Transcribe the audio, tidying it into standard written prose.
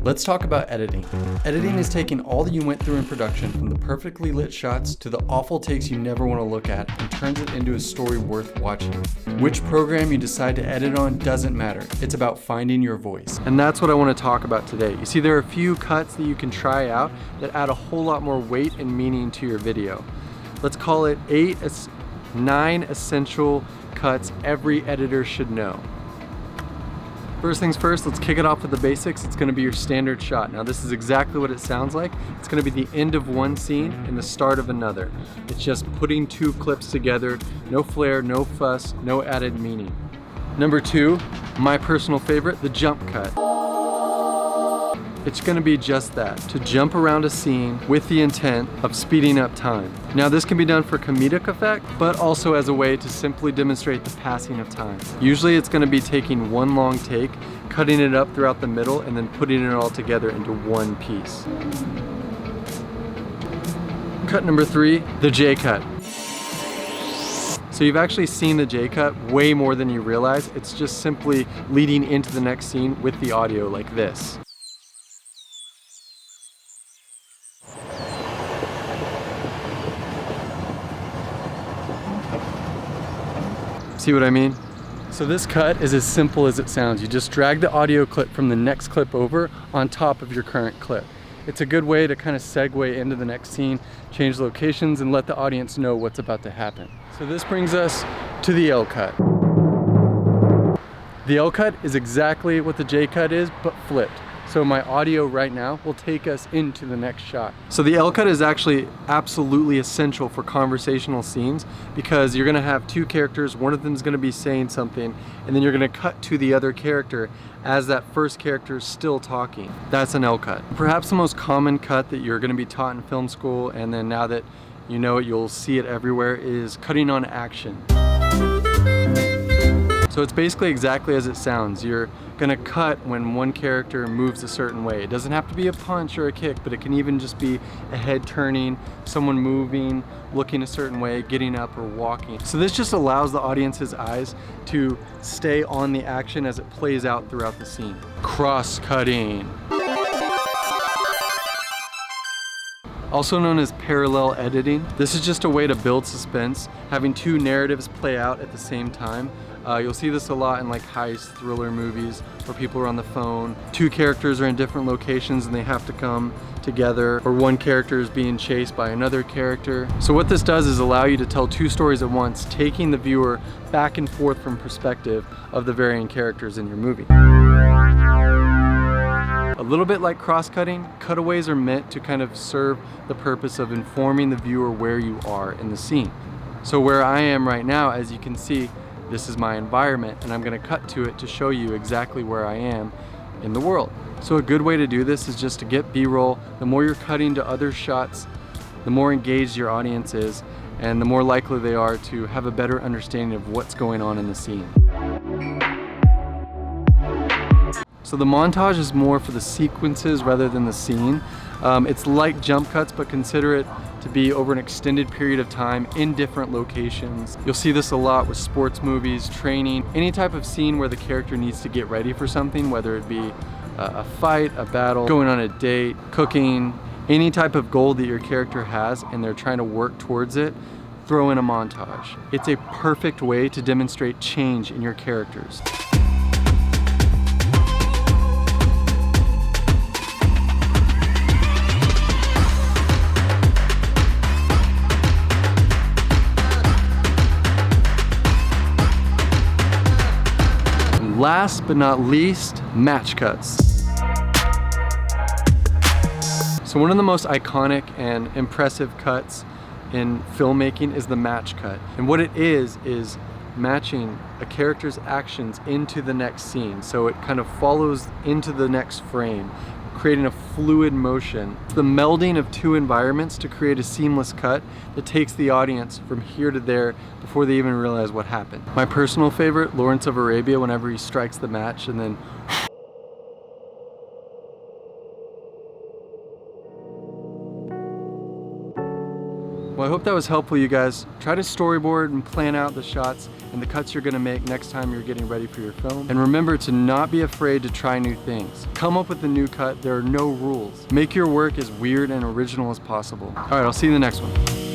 Let's talk about editing. Editing is taking all that you went through in production, from the perfectly lit shots to the awful takes you never want to look at, and turns it into a story worth watching. Which program you decide to edit on doesn't matter. It's about finding your voice. And that's what I want to talk about today. You see, there are a few cuts that you can try out that add a whole lot more weight and meaning to your video. Let's call it 9 essential cuts every editor should know. First things first, let's kick it off with the basics. It's gonna be your standard shot. Now this is exactly what it sounds like. It's gonna be the end of one scene and the start of another. It's just putting two clips together, no flair, no fuss, no added meaning. Number 2, my personal favorite, the jump cut. It's gonna be just that, to jump around a scene with the intent of speeding up time. Now this can be done for comedic effect, but also as a way to simply demonstrate the passing of time. Usually it's gonna be taking one long take, cutting it up throughout the middle, and then putting it all together into one piece. Cut number 3, the Jcut. So you've actually seen the Jcut way more than you realize. It's just simply leading into the next scene with the audio like this. See what I mean? So this cut is as simple as it sounds. You just drag the audio clip from the next clip over on top of your current clip. It's a good way to kind of segue into the next scene, change locations, and let the audience know what's about to happen. So this brings us to the Lcut. The Lcut is exactly what the Jcut is, but flipped. So my audio right now will take us into the next shot. So the Lcut is actually absolutely essential for conversational scenes, because you're gonna have two characters, one of them is gonna be saying something, and then you're gonna cut to the other character as that first character is still talking. That's an Lcut. Perhaps the most common cut that you're gonna be taught in film school, and then now that you know it, you'll see it everywhere, is cutting on action. So it's basically exactly as it sounds. You're gonna cut when one character moves a certain way. It doesn't have to be a punch or a kick, but it can even just be a head turning, someone moving, looking a certain way, getting up or walking. So this just allows the audience's eyes to stay on the action as it plays out throughout the scene. Cross-cutting. Also known as parallel editing. This is just a way to build suspense, having two narratives play out at the same time. You'll see this a lot in like heist thriller movies where people are on the phone. Two characters are in different locations and they have to come together, or one character is being chased by another character. So what this does is allow you to tell two stories at once, taking the viewer back and forth from perspective of the varying characters in your movie. A little bit like cross-cutting, cutaways are meant to kind of serve the purpose of informing the viewer where you are in the scene. So where I am right now, as you can see, this is my environment, and I'm gonna cut to it to show you exactly where I am in the world. So a good way to do this is just to get B-roll. The more you're cutting to other shots, the more engaged your audience is, and the more likely they are to have a better understanding of what's going on in the scene. So the montage is more for the sequences rather than the scene. It's like jump cuts, but consider it to be over an extended period of time in different locations. You'll see this a lot with sports movies, training, any type of scene where the character needs to get ready for something, whether it be a fight, a battle, going on a date, cooking, any type of goal that your character has and they're trying to work towards it, throw in a montage. It's a perfect way to demonstrate change in your characters. Last but not least, match cuts. So one of the most iconic and impressive cuts in filmmaking is the match cut. And what it is matching a character's actions into the next scene. So it kind of follows into the next frame, creating a fluid motion. It's the melding of two environments to create a seamless cut that takes the audience from here to there before they even realize what happened. My personal favorite, Lawrence of Arabia, whenever he strikes the match and then Well, I hope that was helpful, you guys. Try to storyboard and plan out the shots and the cuts you're gonna make next time you're getting ready for your film. And remember to not be afraid to try new things. Come up with a new cut, there are no rules. Make your work as weird and original as possible. All right, I'll see you in the next one.